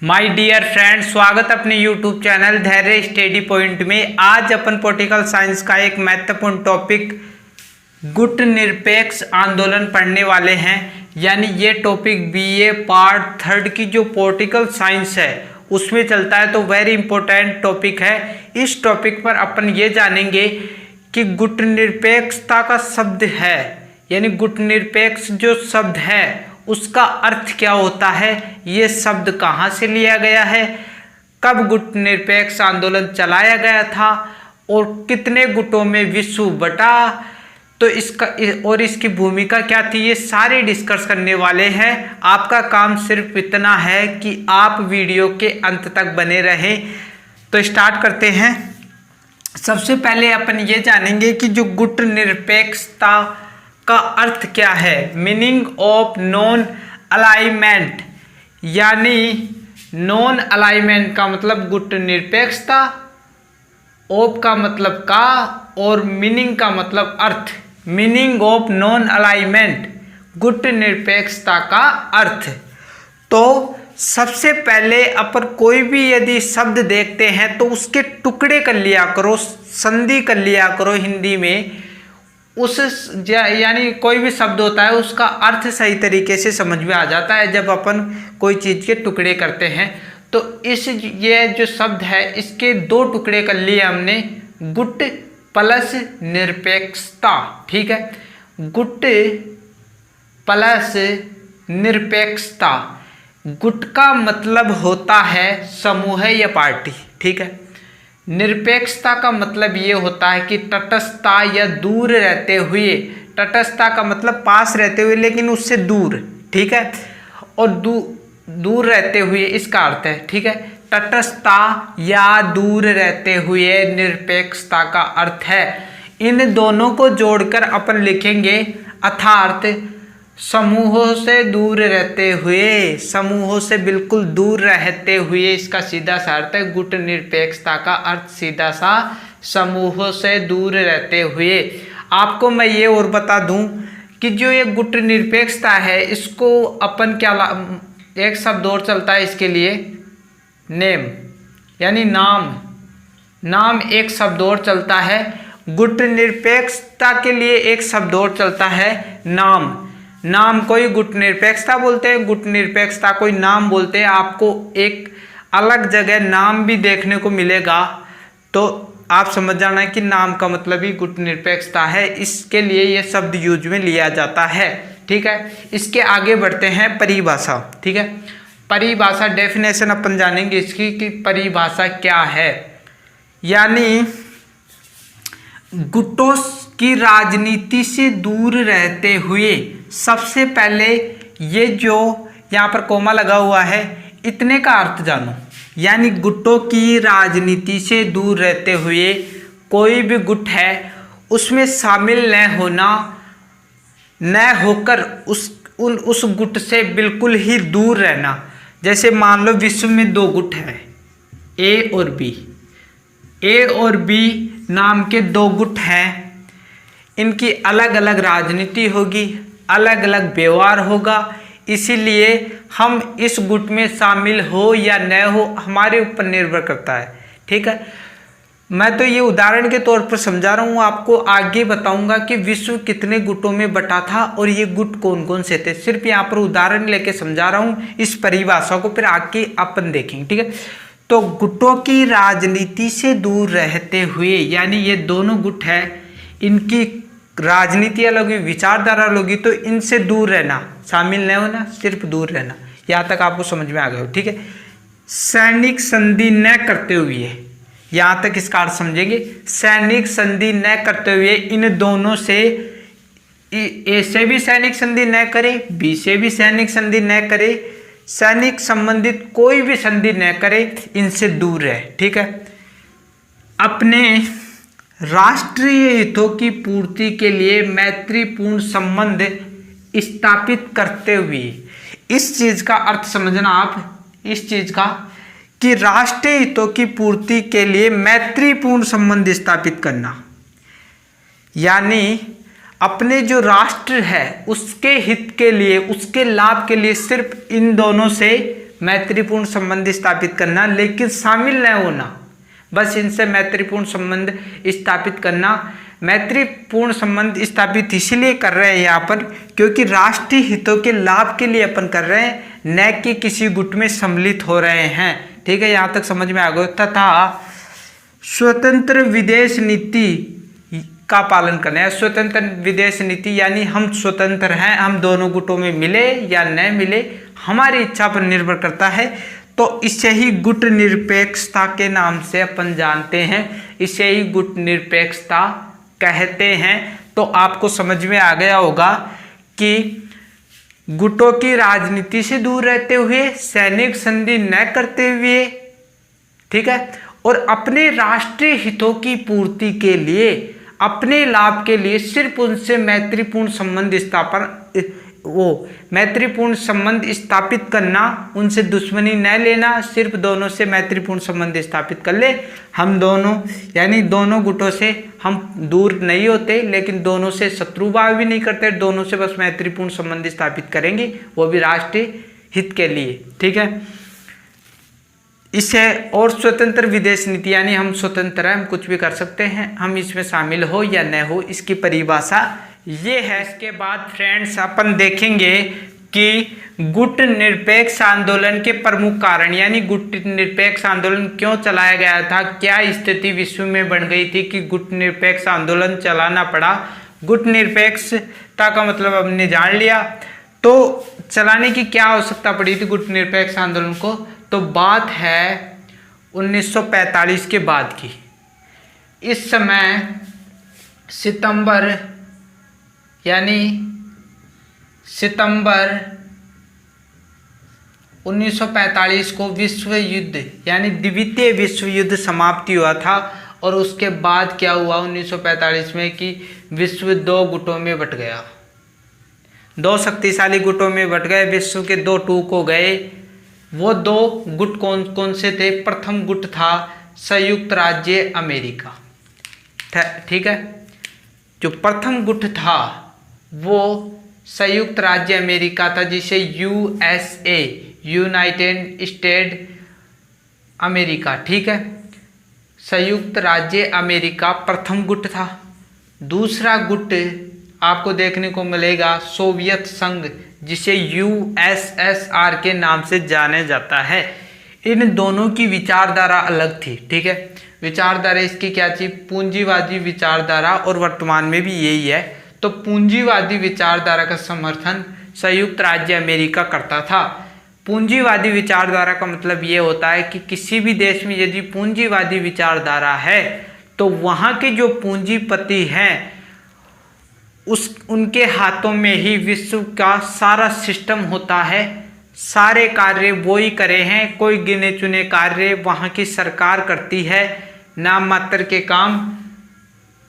My dear friend, स्वागत अपने YouTube channel धैर्य स्टडी पॉइंट में। आज अपन पॉलिटिकल साइंस का एक महत्वपूर्ण टॉपिक गुट निरपेक्ष आंदोलन पढ़ने वाले हैं। यानी ये टॉपिक बीए पार्ट 3 की जो पॉलिटिकल साइंस है उसमें चलता है, तो वेरी इंपॉर्टेंट टॉपिक है। इस टॉपिक पर अपन ये जानेंगे कि गुट निरपेक्षता का शब्द है, यानी गुट निरपेक्ष जो शब्द है उसका अर्थ क्या होता है, ये शब्द कहाँ से लिया गया है, कब गुट निरपेक्ष आंदोलन चलाया गया था और कितने गुटों में विश्व बटा, तो इसका और इसकी भूमिका क्या थी, ये सारे डिस्कस करने वाले हैं। आपका काम सिर्फ इतना है कि आप वीडियो के अंत तक बने रहें। तो स्टार्ट करते हैं। सबसे पहले अपन ये जानेंगे कि जो गुट निरपेक्षता का अर्थ क्या है। मीनिंग ऑफ नॉन अलाइनमेंट, यानी नॉन अलाइनमेंट का मतलब गुट निरपेक्षता, ऑफ का मतलब का और मीनिंग का मतलब अर्थ। मीनिंग ऑफ नॉन अलाइनमेंट, गुट निरपेक्षता का अर्थ। तो सबसे पहले अपन कोई भी यदि शब्द देखते हैं तो उसके टुकड़े कर लिया करो, संधि कर लिया करो हिंदी में। उस यानी कोई भी शब्द होता है उसका अर्थ सही तरीके से समझ में आ जाता है जब अपन कोई चीज़ के टुकड़े करते हैं। तो ये जो शब्द है इसके दो टुकड़े कर लिए हमने, गुट प्लस निरपेक्षता। ठीक है, गुट प्लस निरपेक्षता। गुट का मतलब होता है समूह या पार्टी। ठीक है, निरपेक्षता का मतलब ये होता है कि तटस्थता या दूर रहते हुए, तटस्थता का मतलब पास रहते हुए लेकिन उससे दूर। ठीक है, और दूर रहते हुए इसका अर्थ है। ठीक है, तटस्थता या दूर रहते हुए निरपेक्षता का अर्थ है। इन दोनों को जोड़कर अपन लिखेंगे अर्थात समूहों से दूर रहते हुए, समूहों से बिल्कुल दूर रहते हुए, इसका सीधा सा अर्थ है। गुट निरपेक्षता का अर्थ सीधा सा समूहों से दूर रहते हुए। आपको मैं ये और बता दूं कि जो ये गुट निरपेक्षता है इसको अपन क्या एक शब्द और चलता है इसके लिए, नेम, यानी नाम। नाम एक शब्द और चलता है। गुट निरपेक्षता के लिए एक शब्द और चलता है, नाम। नाम कोई गुट निरपेक्षता बोलते हैं, गुट निरपेक्षता कोई नाम बोलते हैं। आपको एक अलग जगह नाम भी देखने को मिलेगा, तो आप समझ जाना कि नाम का मतलब ही गुट निरपेक्षता है। इसके लिए ये शब्द यूज में लिया जाता है। ठीक है, इसके आगे बढ़ते हैं परिभाषा। ठीक है, परिभाषा डेफिनेशन अपन जानेंगे इसकी कि परिभाषा क्या है। यानी गुटों की राजनीति से दूर रहते हुए, सबसे पहले ये जो यहाँ पर कोमा लगा हुआ है इतने का अर्थ जानो। यानी गुटों की राजनीति से दूर रहते हुए कोई भी गुट है उसमें शामिल न होना, न होकर उस गुट से बिल्कुल ही दूर रहना। जैसे मान लो विश्व में दो गुट हैं, ए और बी। ए और बी नाम के दो गुट हैं, इनकी अलग अलग राजनीति होगी, अलग अलग व्यवहार होगा। इसीलिए हम इस गुट में शामिल हो या न हो हमारे ऊपर निर्भर करता है। ठीक है, मैं तो ये उदाहरण के तौर पर समझा रहा हूँ, आपको आगे बताऊंगा कि विश्व कितने गुटों में बटा था और ये गुट कौन कौन से थे। सिर्फ यहाँ पर उदाहरण लेके समझा रहा हूँ, इस परिभाषा को फिर आगे अपन देखेंगे। ठीक है, तो गुटों की राजनीति से दूर रहते हुए, यानी ये दोनों गुट है, इनकी राजनीति अलग होगी, विचारधारा अलग होगी, तो इनसे दूर रहना, शामिल नहीं होना, सिर्फ दूर रहना। यहाँ तक आपको समझ में आ गया हो। ठीक है, सैनिक संधि न करते हुए, यहाँ तक इसका अर्थ समझेंगे। सैनिक संधि न करते हुए इन दोनों से, ए से भी सैनिक संधि न करे, बी से भी सैनिक संधि न करे, सैनिक संबंधित कोई भी संधि न करे, इनसे दूर रहे। ठीक है, अपने राष्ट्रीय हितों की पूर्ति के लिए मैत्रीपूर्ण संबंध स्थापित करते हुए, इस चीज का अर्थ समझना आप, इस चीज का कि राष्ट्रीय हितों की पूर्ति के लिए मैत्रीपूर्ण संबंध स्थापित करना। यानी अपने जो राष्ट्र है उसके हित के लिए, उसके लाभ के लिए सिर्फ इन दोनों से मैत्रीपूर्ण संबंध स्थापित करना, लेकिन शामिल न होना, बस इनसे मैत्रीपूर्ण संबंध स्थापित करना। मैत्रीपूर्ण संबंध स्थापित इसलिए कर रहे हैं यहाँ पर क्योंकि राष्ट्रीय हितों के लाभ के लिए अपन कर रहे हैं, न कि किसी गुट में सम्मिलित हो रहे हैं। ठीक है, यहाँ तक समझ में आ गया। तथा स्वतंत्र विदेश नीति का पालन करना है। स्वतंत्र विदेश नीति यानी हम स्वतंत्र हैं, हम दोनों गुटों में मिले या न मिले हमारी इच्छा पर निर्भर करता है। तो इसे ही गुट निरपेक्षता के नाम से अपन जानते हैं, इसे ही गुट निरपेक्षता कहते हैं। तो आपको समझ में आ गया होगा कि गुटों की राजनीति से दूर रहते हुए, सैनिक संधि न करते हुए, ठीक है, और अपने राष्ट्रीय हितों की पूर्ति के लिए, अपने लाभ के लिए सिर्फ उनसे मैत्रीपूर्ण संबंध स्थापित करना, उनसे दुश्मनी न लेना, सिर्फ दोनों से मैत्रीपूर्ण संबंध स्थापित कर ले। हम दोनों यानी दोनों गुटों से हम दूर नहीं होते, लेकिन दोनों से शत्रुभाव भी नहीं करते, दोनों से बस मैत्रीपूर्ण संबंध स्थापित करेंगे, वो भी राष्ट्रीय हित के लिए। ठीक है, इसे और स्वतंत्र विदेश नीति यानी हम स्वतंत्र हैं, हम कुछ भी कर सकते हैं, हम इसमें शामिल हो या न हो, इसकी परिभाषा ये है। इसके बाद फ्रेंड्स अपन देखेंगे कि गुट निरपेक्ष आंदोलन के प्रमुख कारण, यानी गुट निरपेक्ष आंदोलन क्यों चलाया गया था, क्या स्थिति विश्व में बन गई थी कि गुट निरपेक्ष आंदोलन चलाना पड़ा। गुट निरपेक्षता का मतलब हमने जान लिया, तो चलाने की क्या आवश्यकता पड़ी थी गुट निरपेक्ष आंदोलन को। तो बात है 1945 के बाद की। इस समय सितंबर 1945 को विश्व युद्ध यानी द्वितीय विश्व युद्ध समाप्ति हुआ था। और उसके बाद क्या हुआ 1945 में कि विश्व दो गुटों में बट गया, दो शक्तिशाली गुटों में बट गए, विश्व के दो टूक हो गए। वो दो गुट कौन कौन से थे। प्रथम गुट था संयुक्त राज्य अमेरिका, ठीक है, जो प्रथम गुट था वो संयुक्त राज्य अमेरिका था, जिसे यूएसए यूनाइटेड स्टेट अमेरिका, ठीक है, संयुक्त राज्य अमेरिका प्रथम गुट था। दूसरा गुट आपको देखने को मिलेगा सोवियत संघ, जिसे यूएसएसआर के नाम से जाने जाता है। इन दोनों की विचारधारा अलग थी, ठीक है, विचारधारा इसकी क्या थी, पूंजीवादी विचारधारा, और वर्तमान में भी यही है। तो पूंजीवादी विचारधारा का समर्थन संयुक्त राज्य अमेरिका करता था। पूंजीवादी विचारधारा का मतलब ये होता है कि किसी भी देश में यदि पूंजीवादी विचारधारा है तो वहाँ के जो पूंजीपति हैं उनके हाथों में ही विश्व का सारा सिस्टम होता है, सारे कार्य वो ही करे हैं, कोई गिने चुने कार्य वहाँ की सरकार करती है, नाम मात्र के काम,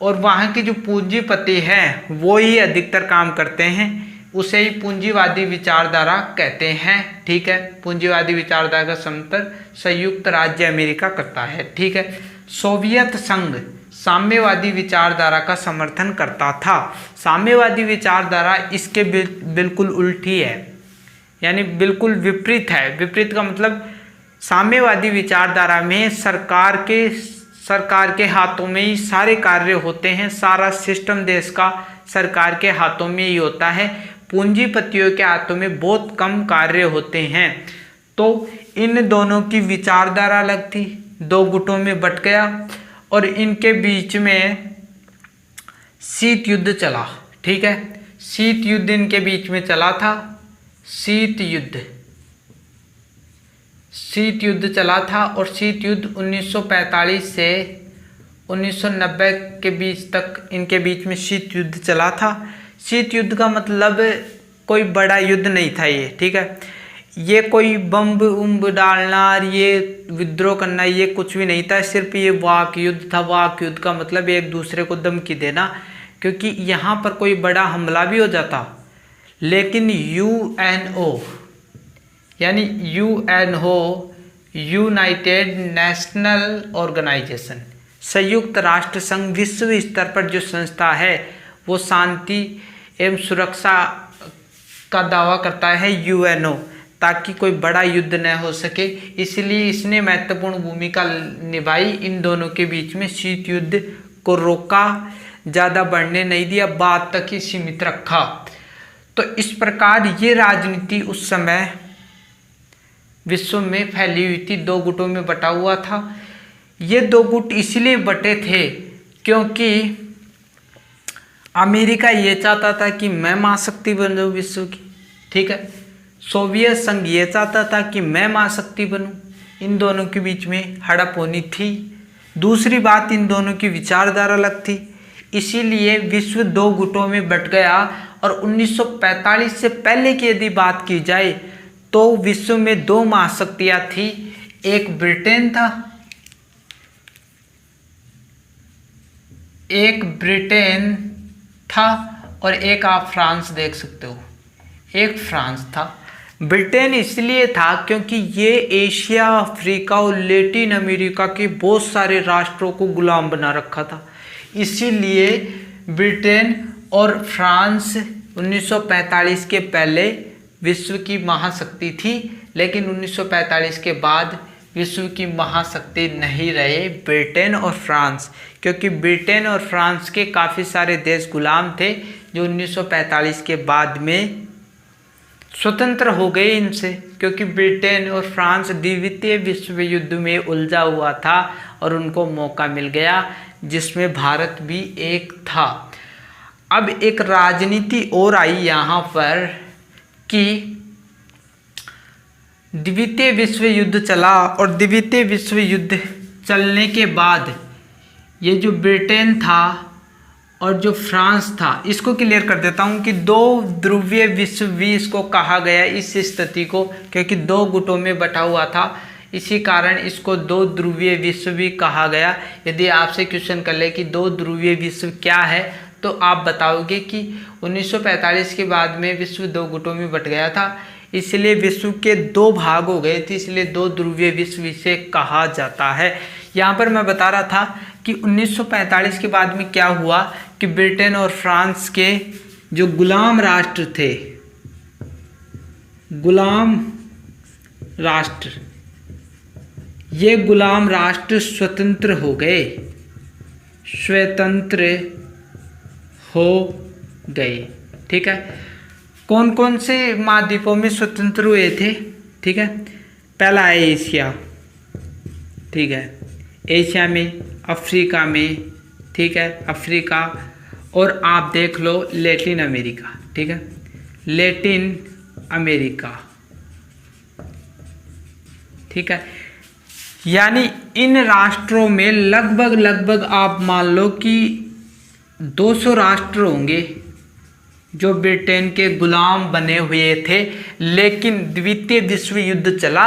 और वहाँ के जो पूंजीपति हैं वो ही अधिकतर काम करते हैं, उसे ही पूंजीवादी विचारधारा कहते हैं। ठीक है, पूंजीवादी विचारधारा का समर्थन संयुक्त राज्य अमेरिका करता है। ठीक है, सोवियत संघ साम्यवादी विचारधारा का समर्थन करता था। साम्यवादी विचारधारा इसके बिल्कुल उल्टी है, यानी बिल्कुल विपरीत है। विपरीत का मतलब साम्यवादी विचारधारा में सरकार के हाथों में ही सारे कार्य होते हैं, सारा सिस्टम देश का सरकार के हाथों में ही होता है, पूंजीपतियों के हाथों में बहुत कम कार्य होते हैं। तो इन दोनों की विचारधारा अलग थी, दो गुटों में बट गया और इनके बीच में शीत युद्ध चला। ठीक है, शीत युद्ध इनके बीच में चला था, शीत युद्ध चला था। और शीत युद्ध 1945 से 1990 के बीच तक इनके बीच में शीत युद्ध चला था। शीत युद्ध का मतलब कोई बड़ा युद्ध नहीं था ये, ठीक है, ये कोई बम डालना, ये विद्रोह करना, ये कुछ भी नहीं था, सिर्फ ये वाक युद्ध था। वाक युद्ध का मतलब एक दूसरे को धमकी देना, क्योंकि यहाँ पर कोई बड़ा हमला भी हो जाता, लेकिन यूएनओ यानी यूनाइटेड नेशनल ऑर्गेनाइजेशन, संयुक्त राष्ट्र संघ, विश्व स्तर पर जो संस्था है वो शांति एवं सुरक्षा का दावा करता है, यूएनओ, ताकि कोई बड़ा युद्ध न हो सके, इसलिए इसने महत्वपूर्ण भूमिका निभाई। इन दोनों के बीच में शीत युद्ध को रोका, ज़्यादा बढ़ने नहीं दिया, बाद तक ही सीमित रखा। तो इस प्रकार ये राजनीति उस समय विश्व में फैली हुई थी, दो गुटों में बटा हुआ था। ये दो गुट इसलिए बटे थे क्योंकि अमेरिका ये चाहता था कि मैं महाशक्ति बन जाऊँ विश्व की, ठीक है। सोवियत संघ ये चाहता था कि मैं महाशक्ति बनूं। इन दोनों के बीच में हड़प होनी थी। दूसरी बात, इन दोनों की विचारधारा अलग थी, इसीलिए विश्व दो गुटों में बट गया। और 1945 से पहले की यदि बात की जाए तो विश्व में दो महाशक्तियां थी, एक ब्रिटेन था, और एक आप फ्रांस देख सकते हो, एक फ्रांस था। ब्रिटेन इसलिए था क्योंकि ये एशिया, अफ्रीका और लैटिन अमेरिका के बहुत सारे राष्ट्रों को गुलाम बना रखा था, इसीलिए ब्रिटेन और फ्रांस 1945 के पहले विश्व की महाशक्ति थी, लेकिन 1945 के बाद विश्व की महाशक्ति नहीं रहे ब्रिटेन और फ्रांस, क्योंकि ब्रिटेन और फ्रांस के काफ़ी सारे देश गुलाम थे जो 1945 के बाद में स्वतंत्र हो गए इनसे, क्योंकि ब्रिटेन और फ्रांस द्वितीय विश्व युद्ध में उलझा हुआ था और उनको मौका मिल गया, जिसमें भारत भी एक था। अब एक राजनीति और आई यहाँ पर कि द्वितीय विश्व युद्ध चला, और द्वितीय विश्व युद्ध चलने के बाद ये जो ब्रिटेन था और जो फ्रांस था, इसको क्लियर कर देता हूँ कि दो ध्रुवीय विश्व भी इसको कहा गया इस स्थिति को, क्योंकि दो गुटों में बटा हुआ था, इसी कारण इसको दो ध्रुवीय विश्व भी कहा गया। यदि आपसे क्वेश्चन कर ले कि दो ध्रुवीय विश्व क्या है, तो आप बताओगे कि 1945 के बाद में विश्व दो गुटों में बट गया था, इसलिए विश्व के दो भाग हो गए थे, इसलिए दो ध्रुवीय विश्व इसे कहा जाता है। यहाँ पर मैं बता रहा था कि 1945 के बाद में क्या हुआ कि ब्रिटेन और फ्रांस के जो गुलाम राष्ट्र थे, गुलाम राष्ट्र, ये गुलाम राष्ट्र स्वतंत्र हो गए, स्वतंत्र हो गए, ठीक है। कौन कौन से महाद्वीपों में स्वतंत्र हुए थे, ठीक है। पहला है एशिया, ठीक है, एशिया में, अफ्रीका में, ठीक है, अफ्रीका, और आप देख लो लैटिन अमेरिका, ठीक है, लैटिन अमेरिका, ठीक है। यानी इन राष्ट्रों में लगभग आप मान लो कि 200 राष्ट्र होंगे जो ब्रिटेन के गुलाम बने हुए थे, लेकिन द्वितीय विश्व युद्ध चला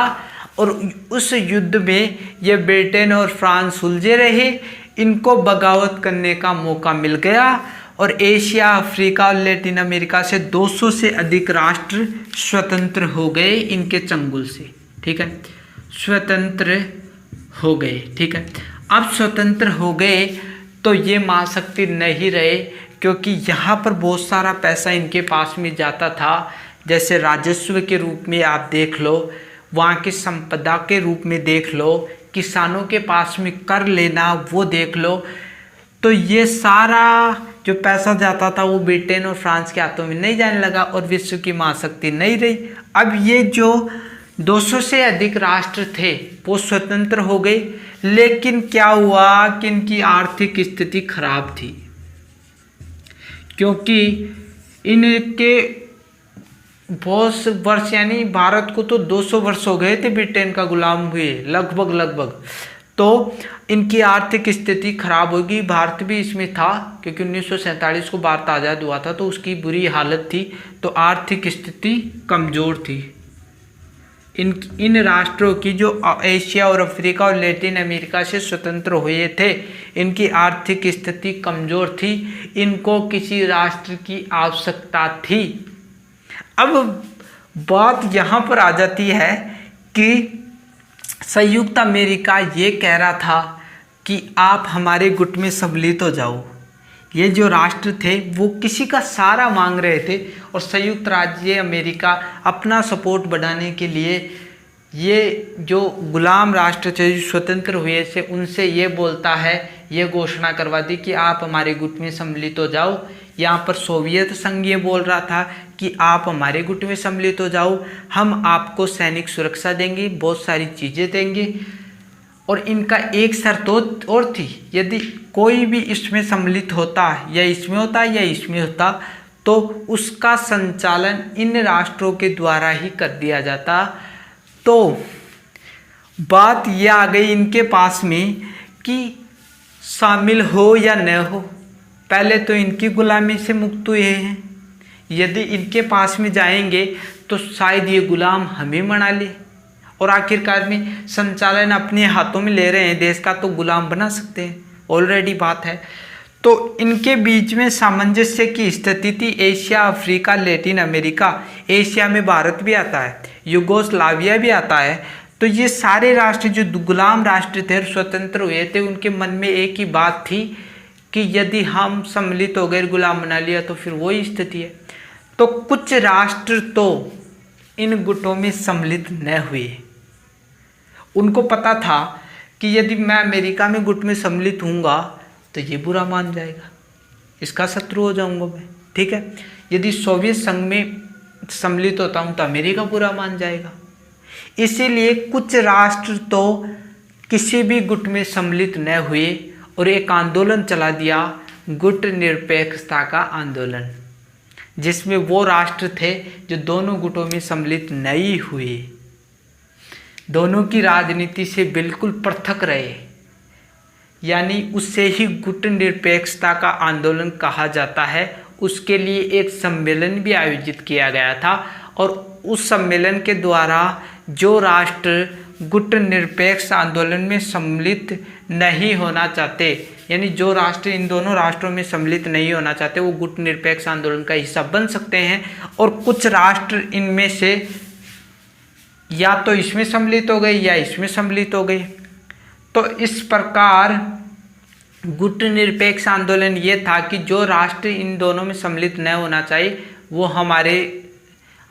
और उस युद्ध में ये ब्रिटेन और फ्रांस उलझे रहे, इनको बगावत करने का मौका मिल गया और एशिया, अफ्रीका और लैटिन अमेरिका से 200 से अधिक राष्ट्र स्वतंत्र हो गए इनके चंगुल से, ठीक है, स्वतंत्र हो गए, ठीक है। अब स्वतंत्र हो गए तो ये महाशक्ति नहीं रहे, क्योंकि यहाँ पर बहुत सारा पैसा इनके पास में जाता था, जैसे राजस्व के रूप में आप देख लो, वहाँ की संपदा के रूप में देख लो, किसानों के पास में कर लेना वो देख लो। तो ये सारा जो पैसा जाता था वो ब्रिटेन और फ्रांस के हाथों में नहीं जाने लगा और विश्व की महाशक्ति नहीं रही। अब ये जो 200 से अधिक राष्ट्र थे वो स्वतंत्र हो गए, लेकिन क्या हुआ कि इनकी आर्थिक स्थिति खराब थी, क्योंकि इनके बहुत वर्ष, यानी भारत को तो 200 वर्ष हो गए थे ब्रिटेन का गुलाम हुए, लगभग, तो इनकी आर्थिक स्थिति खराब होगी। भारत भी इसमें था, क्योंकि 1947 को भारत आज़ाद हुआ था तो उसकी बुरी हालत थी, तो आर्थिक स्थिति कमज़ोर थी। इन राष्ट्रों की जो एशिया और अफ्रीका और लैटिन अमेरिका से स्वतंत्र हुए थे, इनकी आर्थिक स्थिति कमज़ोर थी, इनको किसी राष्ट्र की आवश्यकता थी। अब बात यहाँ पर आ जाती है कि संयुक्त अमेरिका ये कह रहा था कि आप हमारे गुट में सम्मिलित हो जाओ, ये जो राष्ट्र थे वो किसी का सहारा मांग रहे थे और संयुक्त राज्य अमेरिका अपना सपोर्ट बढ़ाने के लिए ये जो गुलाम राष्ट्र थे जो स्वतंत्र हुए से उनसे ये बोलता है, ये घोषणा करवा दी कि आप हमारे गुट में सम्मिलित हो जाओ। यहाँ पर सोवियत संघ ये बोल रहा था कि आप हमारे गुट में सम्मिलित हो जाओ, हम आपको सैनिक सुरक्षा देंगे, बहुत सारी चीज़ें देंगे। और इनका एक शर्त और थी, यदि कोई भी इसमें सम्मिलित होता या इसमें होता या इसमें होता तो उसका संचालन इन राष्ट्रों के द्वारा ही कर दिया जाता। तो बात यह आ गई इनके पास में कि शामिल हो या न हो, पहले तो इनकी गुलामी से मुक्त हुए हैं, यदि इनके पास में जाएंगे तो शायद ये गुलाम हमें बना ले और आखिरकार में संचालन अपने हाथों में ले रहे हैं देश का, तो गुलाम बना सकते हैं, ऑलरेडी बात है। तो इनके बीच में सामंजस्य की स्थिति थी। Asia, Africa, Latin America, Asia में भारत भी आता है, यूगोस्लाविया भी आता है। तो ये सारे राष्ट्र जो गुलाम राष्ट्र थे, स्वतंत्र हुए थे, उनके मन में एक ही बात थी कि यदि हम सम्मिलित हो गए, गुलाम बना लिया तो फिर वही स्थिति है। तो कुछ राष्ट्र तो इन गुटों में सम्मिलित न हुए। उनको पता था कि यदि मैं अमेरिका में गुट में सम्मिलित हूँगा तो ये बुरा मान जाएगा, इसका शत्रु हो जाऊंगा मैं, ठीक है। यदि सोवियत संघ में सम्मिलित होता हूँ तो अमेरिका बुरा मान जाएगा। इसीलिए कुछ राष्ट्र तो किसी भी गुट में सम्मिलित न हुए और एक आंदोलन चला दिया, गुट निरपेक्षता का आंदोलन, जिसमें वो राष्ट्र थे जो दोनों गुटों में सम्मिलित नहीं हुए, दोनों की राजनीति से बिल्कुल पृथक रहे, यानी उससे ही गुट निरपेक्षता का आंदोलन कहा जाता है। उसके लिए एक सम्मेलन भी आयोजित किया गया था और उस सम्मेलन के द्वारा जो राष्ट्र गुट निरपेक्ष आंदोलन में सम्मिलित नहीं होना चाहते, यानी जो राष्ट्र इन दोनों राष्ट्रों में सम्मिलित नहीं होना चाहते, वो गुट निरपेक्ष आंदोलन का हिस्सा बन सकते हैं। और कुछ राष्ट्र इनमें से या तो इसमें सम्मिलित हो गए या इसमें सम्मिलित हो गए। तो इस प्रकार गुट निरपेक्ष आंदोलन ये था कि जो राष्ट्र इन दोनों में सम्मिलित न होना चाहिए वो हमारे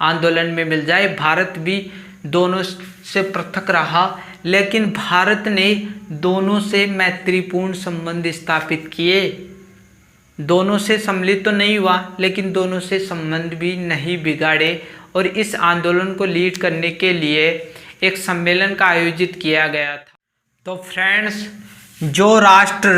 आंदोलन में मिल जाए। भारत भी दोनों से पृथक रहा, लेकिन भारत ने दोनों से मैत्रीपूर्ण संबंध स्थापित किए। दोनों से सम्मिलित तो नहीं हुआ, लेकिन दोनों से संबंध भी नहीं बिगाड़े। और इस आंदोलन को लीड करने के लिए एक सम्मेलन का आयोजित किया गया था। तो फ्रेंड्स, जो राष्ट्र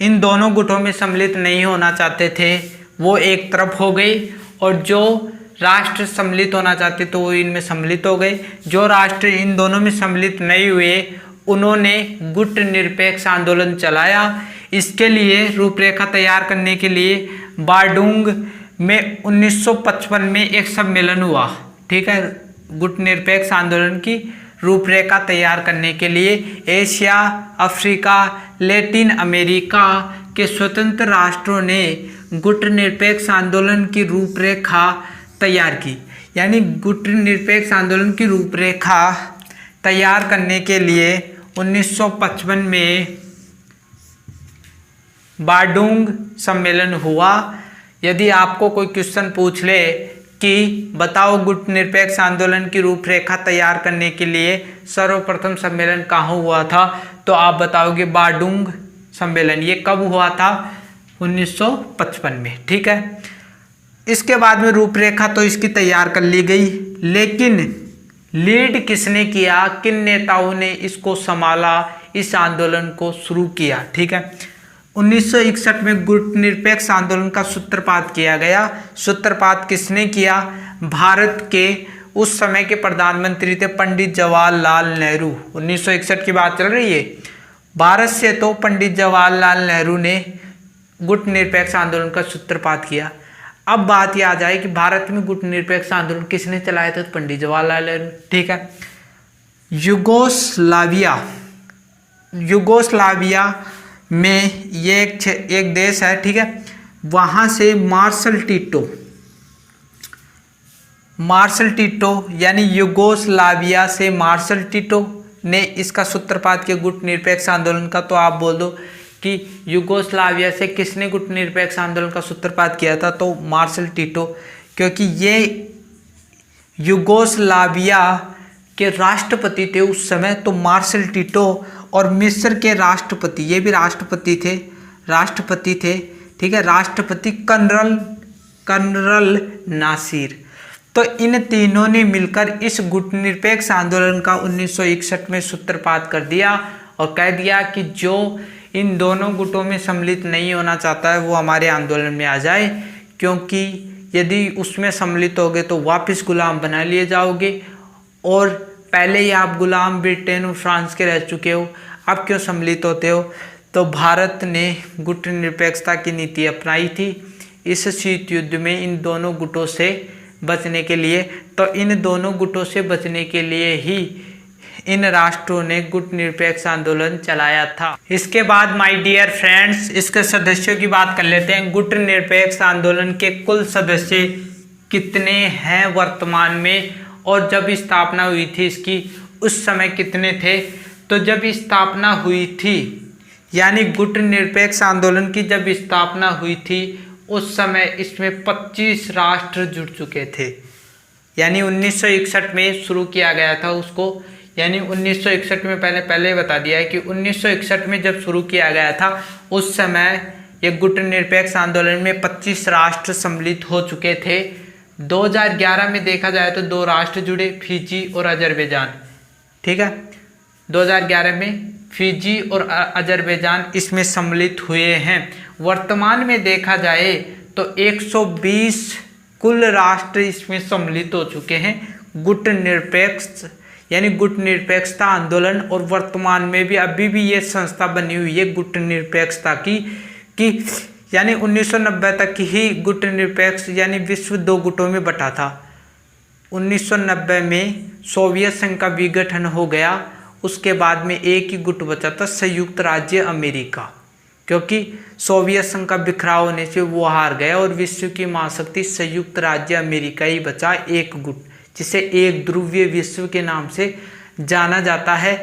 इन दोनों गुटों में सम्मिलित नहीं होना चाहते थे वो एक तरफ हो गए, और जो राष्ट्र सम्मिलित होना चाहते तो वो इनमें सम्मिलित हो गए। जो राष्ट्र इन दोनों में सम्मिलित नहीं हुए उन्होंने गुट निरपेक्ष आंदोलन चलाया। इसके लिए रूपरेखा तैयार करने के लिए बारडूंग में 1955 में एक सम्मेलन हुआ, ठीक है। गुट निरपेक्ष आंदोलन की रूपरेखा तैयार करने के लिए एशिया, अफ्रीका, लैटिन अमेरिका के स्वतंत्र राष्ट्रों ने गुट निरपेक्ष आंदोलन की रूपरेखा तैयार की। यानी गुट निरपेक्ष आंदोलन की रूपरेखा तैयार करने के लिए 1955 में बारडूंग सम्मेलन हुआ। यदि आपको कोई क्वेश्चन पूछ ले कि बताओ गुट निरपेक्ष आंदोलन की रूपरेखा तैयार करने के लिए सर्वप्रथम सम्मेलन कहाँ हुआ था, तो आप बताओगे बारडूंग सम्मेलन। ये कब हुआ था? 1955 में, ठीक है। इसके बाद में रूपरेखा तो इसकी तैयार कर ली गई, लेकिन लीड किसने किया, किन नेताओं ने इसको संभाला, इस आंदोलन को शुरू किया, ठीक है। 1961 में गुट निरपेक्ष आंदोलन का सूत्रपात किया गया। सूत्रपात किसने किया? भारत के उस समय के प्रधानमंत्री थे पंडित जवाहरलाल नेहरू। 1961 की बात चल रही है। भारत से तो पंडित जवाहरलाल नेहरू ने गुट निरपेक्ष आंदोलन का सूत्रपात किया। अब बात यह आ जाए कि भारत में गुट निरपेक्ष आंदोलन किसने चलाया था? तो पंडित जवाहरलाल नेहरू, ठीक है। यूगोस्लाविया में ये एक देश है, ठीक है। वहाँ से मार्शल टीटो यानी यूगोस्लाविया से मार्शल टीटो ने इसका सूत्रपात किया गुट निरपेक्ष आंदोलन का। तो आप बोल दो कि यूगोस्लाविया से किसने गुटनिरपेक्ष आंदोलन का सूत्रपात किया था, तो मार्शल टीटो, क्योंकि ये यूगोस्लाविया के राष्ट्रपति थे उस समय। तो मार्शल टीटो और मिस्र के राष्ट्रपति, ये भी राष्ट्रपति थे, ठीक है, राष्ट्रपति कर्नल नासिर। तो इन तीनों ने मिलकर इस गुटनिरपेक्ष आंदोलन का 1961 में सूत्रपात कर दिया और कह दिया कि जो इन दोनों गुटों में सम्मिलित नहीं होना चाहता है वो हमारे आंदोलन में आ जाए, क्योंकि यदि उसमें सम्मिलित होगे तो वापस गुलाम बना लिए जाओगे और पहले ही आप गुलाम ब्रिटेन और फ्रांस के रह चुके हो, अब क्यों सम्मिलित होते हो। तो भारत ने गुटनिरपेक्षता की नीति अपनाई थी इस शीत युद्ध में इन दोनों गुटों से बचने के लिए। तो इन दोनों गुटों से बचने के लिए ही इन राष्ट्रों ने गुटनिरपेक्ष आंदोलन चलाया था। इसके बाद माय डियर फ्रेंड्स, इसके सदस्यों की बात कर लेते हैं। गुटनिरपेक्ष आंदोलन के कुल सदस्य कितने हैं वर्तमान में, और जब स्थापना हुई थी इसकी उस समय कितने थे। तो जब स्थापना हुई थी, यानी गुटनिरपेक्ष आंदोलन की जब स्थापना हुई थी उस समय इसमें 25 राष्ट्र जुड़ चुके थे। यानी 1961 में शुरू किया गया था उसको, यानी 1961 में पहले बता दिया है कि 1961 में जब शुरू किया गया था उस समय ये गुटनिरपेक्ष आंदोलन में 25 राष्ट्र सम्मिलित हो चुके थे। 2011 में देखा जाए तो 2 राष्ट्र जुड़े, फिजी और अजरबैजान, ठीक है। 2011 में फिजी और अजरबैजान इसमें सम्मिलित हुए हैं। वर्तमान में देखा जाए तो 120 कुल राष्ट्र इसमें सम्मिलित हो चुके हैं गुटनिरपेक्ष यानी गुटनिरपेक्षता आंदोलन। और वर्तमान में भी अभी भी ये संस्था बनी हुई है गुटनिरपेक्षता की यानी 1990 तक ही गुटनिरपेक्ष यानी विश्व 2 गुटों में बटा था। 1990 में सोवियत संघ का विघटन हो गया, उसके बाद में एक ही गुट बचा था, संयुक्त राज्य अमेरिका, क्योंकि सोवियत संघ का बिखराव होने से वो हार गया और विश्व की महाशक्ति संयुक्त राज्य अमेरिका ही बचा, एक गुट जिसे एक ध्रुवीय विश्व के नाम से जाना जाता है।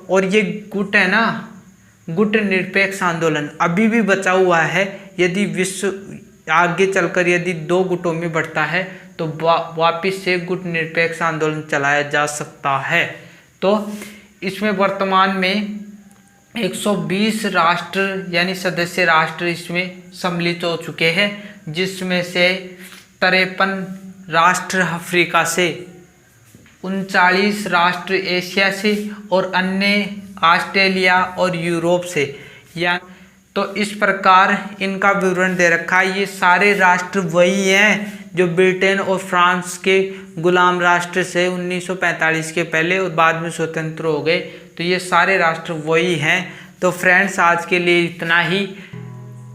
और ये गुट है ना, गुटनिरपेक्ष आंदोलन अभी भी बचा हुआ है। यदि विश्व आगे चलकर यदि 2 गुटों में बढ़ता है तो वापिस से गुटनिरपेक्ष आंदोलन चलाया जा सकता है। तो इसमें वर्तमान में 120 राष्ट्र यानी सदस्य राष्ट्र इसमें सम्मिलित हो चुके हैं, जिसमें से 53 राष्ट्र अफ्रीका से, 39 राष्ट्र एशिया से और अन्य ऑस्ट्रेलिया और यूरोप से। या तो इस प्रकार इनका विवरण दे रखा है। ये सारे राष्ट्र वही हैं जो ब्रिटेन और फ्रांस के गुलाम राष्ट्र से 1945 के पहले और बाद में स्वतंत्र हो गए। तो ये सारे राष्ट्र वही हैं। तो फ्रेंड्स, आज के लिए इतना ही,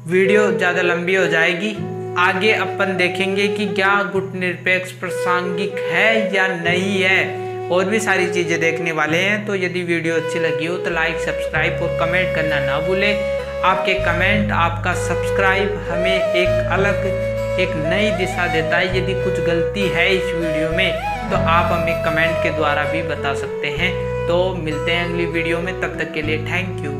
वीडियो ज़्यादा लंबी हो जाएगी। आगे अपन देखेंगे कि क्या गुटनिरपेक्ष प्रासंगिक है या नहीं है, और भी सारी चीज़ें देखने वाले हैं। तो यदि वीडियो अच्छी लगी हो तो लाइक, सब्सक्राइब और कमेंट करना ना भूलें। आपके कमेंट, आपका सब्सक्राइब हमें एक नई दिशा देता है। यदि कुछ गलती है इस वीडियो में तो आप हमें कमेंट के द्वारा भी बता सकते हैं। तो मिलते हैं अगली वीडियो में, तब तक के लिए थैंक यू।